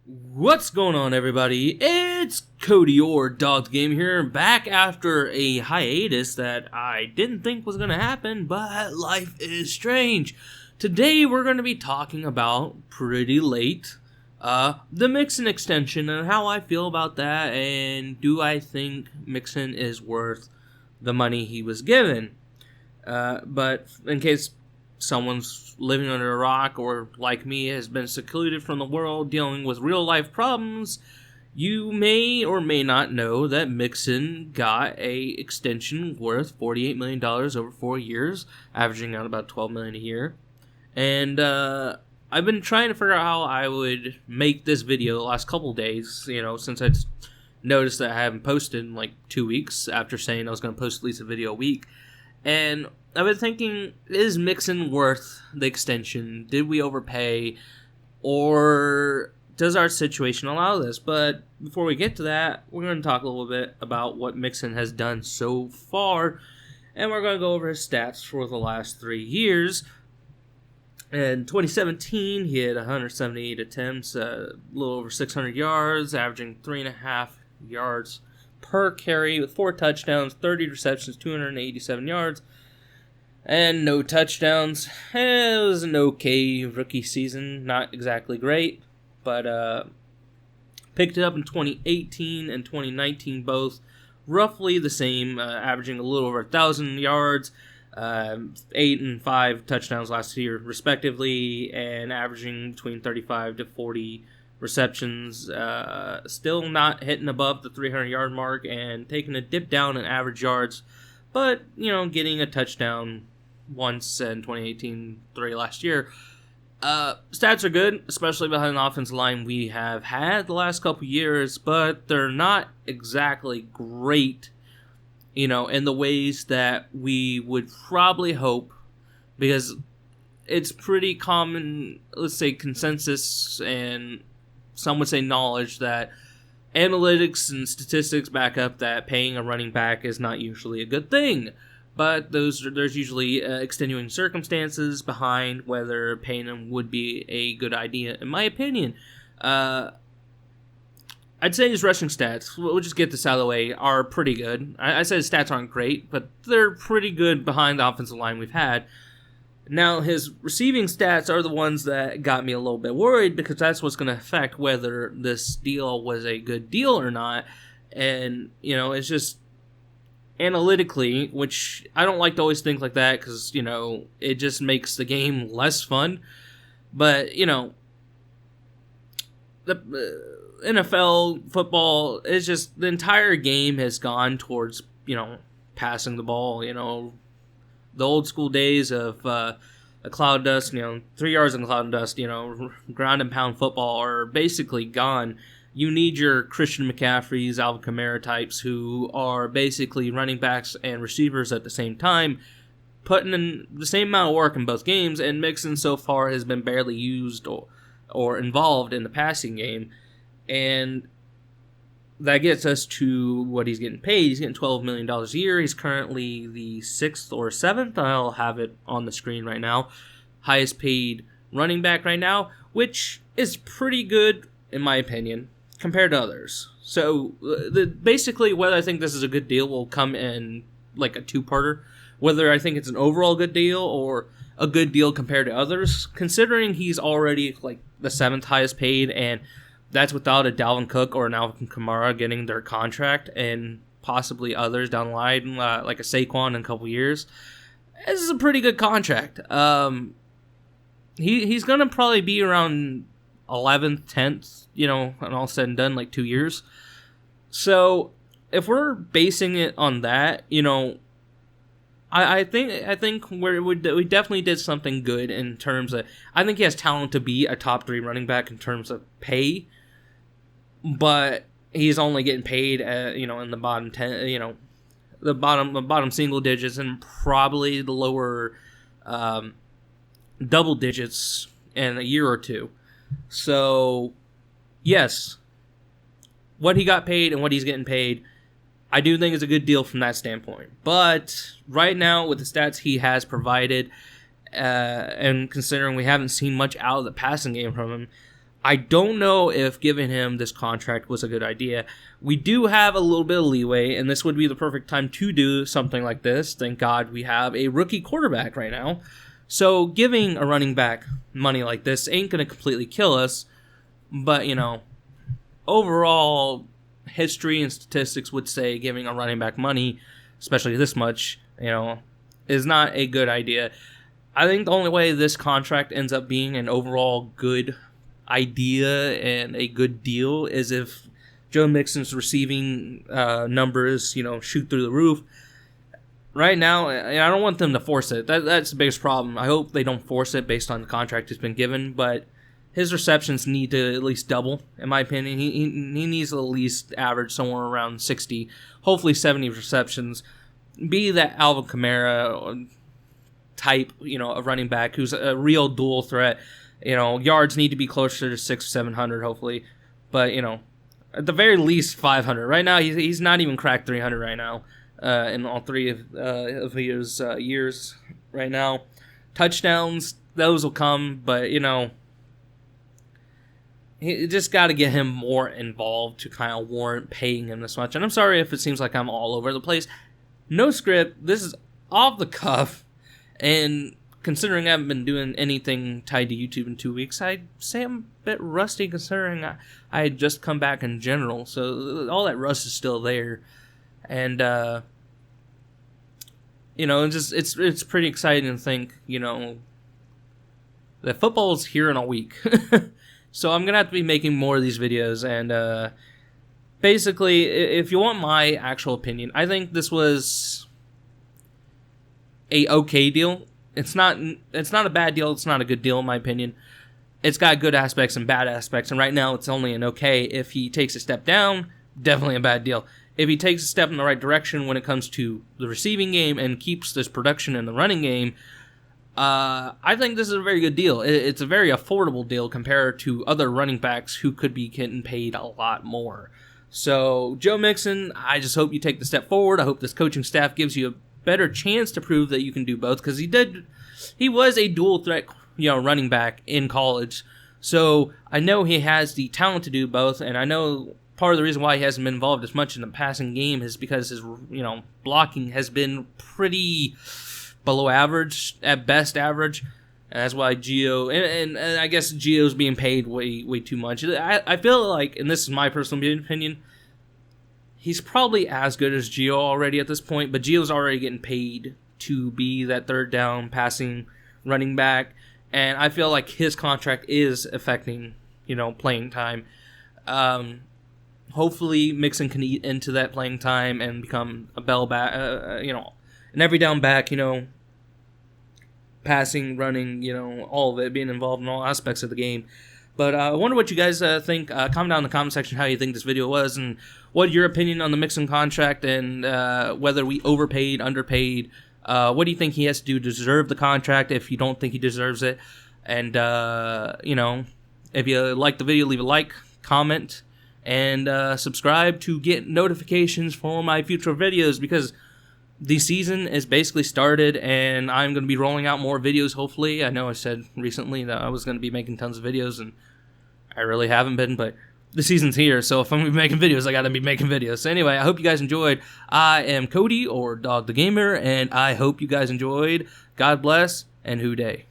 What's going on, everybody? It's Cody, your Dog Game here, back after a hiatus that I didn't think was going to happen, but life is strange. Today we're going to be talking about pretty late, the Mixon extension and how I feel about that, and do I think Mixon is worth the money he was given. But in case someone's living under a rock or, like me, has been secluded from the world dealing with real-life problems, you may or may not know that Mixon got a extension worth $48 million over 4 years, averaging out about $12 million a year. And I've been trying to figure out how I would make this video the last couple days, since I noticed that I haven't posted in like 2 weeks after saying I was going to post at least a video a week. And I've been thinking, is Mixon worth the extension? Did we overpay? Or does our situation allow this? But before we get to that, we're going to talk a little bit about what Mixon has done so far. And we're going to go over his stats for the last 3 years. In 2017, he had 178 attempts, a little over 600 yards, averaging 3.5 yards per carry with 4 touchdowns, 30 receptions, 287 yards, and no touchdowns. It was an okay rookie season, not exactly great, but picked it up in 2018 and 2019, both roughly the same, averaging a little over 1,000 yards, 8 and 5 touchdowns last year, respectively, and averaging between 35 to 40 receptions. Still not hitting above the 300-yard mark and taking a dip down in average yards, but, getting a touchdown once in 2018, 3 last year. Stats are good, especially behind the offensive line we have had the last couple years, but they're not exactly great, in the ways that we would probably hope, because it's pretty common, let's say, consensus, and some would say knowledge, that analytics and statistics back up that paying a running back is not usually a good thing. But there's usually extenuating circumstances behind whether paying him would be a good idea, in my opinion. I'd say his rushing stats, we'll just get this out of the way, are pretty good. I said his stats aren't great, but they're pretty good behind the offensive line we've had. Now, his receiving stats are the ones that got me a little bit worried, because that's what's going to affect whether this deal was a good deal or not. And, it's just analytically, which I don't like to always think like that, because, it just makes the game less fun. But, the NFL football is just, the entire game has gone towards, passing the ball, the old school days of a cloud dust, 3 yards in cloud dust, ground and pound football are basically gone. You need your Christian McCaffreys, Alvin Kamara types who are basically running backs and receivers at the same time, putting in the same amount of work in both games, and Mixon so far has been barely used or involved in the passing game. And that gets us to what he's getting paid. He's getting $12 million a year. He's currently the 6th or 7th. I'll have it on the screen right now. Highest paid running back right now, which is pretty good, in my opinion, compared to others. So, basically, whether I think this is a good deal will come in like a two-parter. Whether I think it's an overall good deal or a good deal compared to others, considering he's already like the 7th highest paid, and that's without a Dalvin Cook or an Alvin Kamara getting their contract, and possibly others down the line, like a Saquon in a couple years. This is a pretty good contract. He's going to probably be around 11th, 10th, and all said and done, like 2 years. So if we're basing it on that, I think we definitely did something good in terms of, I think he has talent to be a top 3 running back in terms of pay, but he's only getting paid at, in the bottom 10, the bottom single digits, and probably the lower double digits in a year or two. So, yes, what he got paid and what he's getting paid, I do think is a good deal from that standpoint. But right now, with the stats he has provided, and considering we haven't seen much out of the passing game from him, I don't know if giving him this contract was a good idea. We do have a little bit of leeway, and this would be the perfect time to do something like this. Thank God we have a rookie quarterback right now. So giving a running back money like this ain't going to completely kill us. But, overall history and statistics would say giving a running back money, especially this much, is not a good idea. I think the only way this contract ends up being an overall good idea and a good deal is if Joe Mixon's receiving numbers, shoot through the roof. Right now, I don't want them to force it. That's the biggest problem. I hope they don't force it based on the contract he's been given, but his receptions need to at least double, in my opinion. He needs to at least average somewhere around 60, hopefully 70 receptions. Be that Alvin Kamara type, a running back who's a real dual threat. Yards need to be closer to 600 or 700, hopefully. But, at the very least 500. Right now, he's not even cracked 300 right now in all three of his years right now. Touchdowns, those will come, but, you just got to get him more involved to kind of warrant paying him this much. And I'm sorry if it seems like I'm all over the place. No script. This is off the cuff. And considering I haven't been doing anything tied to YouTube in 2 weeks, I'd say I'm a bit rusty considering I had just come back in general. So all that rust is still there. And, it's pretty exciting to think, that football's here in a week. So I'm going to have to be making more of these videos. And basically, if you want my actual opinion, I think this was a okay deal. It's not a bad deal. It's not a good deal, in my opinion. It's got good aspects and bad aspects. And right now, it's only an okay. If he takes a step down, definitely a bad deal. If he takes a step in the right direction when it comes to the receiving game and keeps this production in the running game, I think this is a very good deal. It's a very affordable deal compared to other running backs who could be getting paid a lot more. So, Joe Mixon, I just hope you take the step forward. I hope this coaching staff gives you a better chance to prove that you can do both, because he was a dual threat, running back in college. So, I know he has the talent to do both, and I know part of the reason why he hasn't been involved as much in the passing game is because his, blocking has been pretty below average, at best average. And that's why Gio, and I guess Gio's being paid way too much. I feel like, and this is my personal opinion, he's probably as good as Gio already at this point, but Gio's already getting paid to be that third down passing running back. And I feel like his contract is affecting, playing time. Hopefully Mixon can eat into that playing time and become a bell back, an every down back, passing, running, all of it, being involved in all aspects of the game. But I wonder what you guys think. Comment down in the comment section how you think this video was and what your opinion on the Mixon contract and whether we overpaid, underpaid. What do you think he has to do to deserve the contract if you don't think he deserves it? And, if you like the video, leave a like, comment, and subscribe to get notifications for my future videos, because the season is basically started and I'm going to be rolling out more videos, hopefully. I know I said recently that I was going to be making tons of videos, and I really haven't been, but the season's here, so if I'm going to be making videos, I got to be making videos. So anyway, I hope you guys enjoyed. I am Cody, or Dog the Gamer, and I hope you guys enjoyed. God bless, and Hoo Day.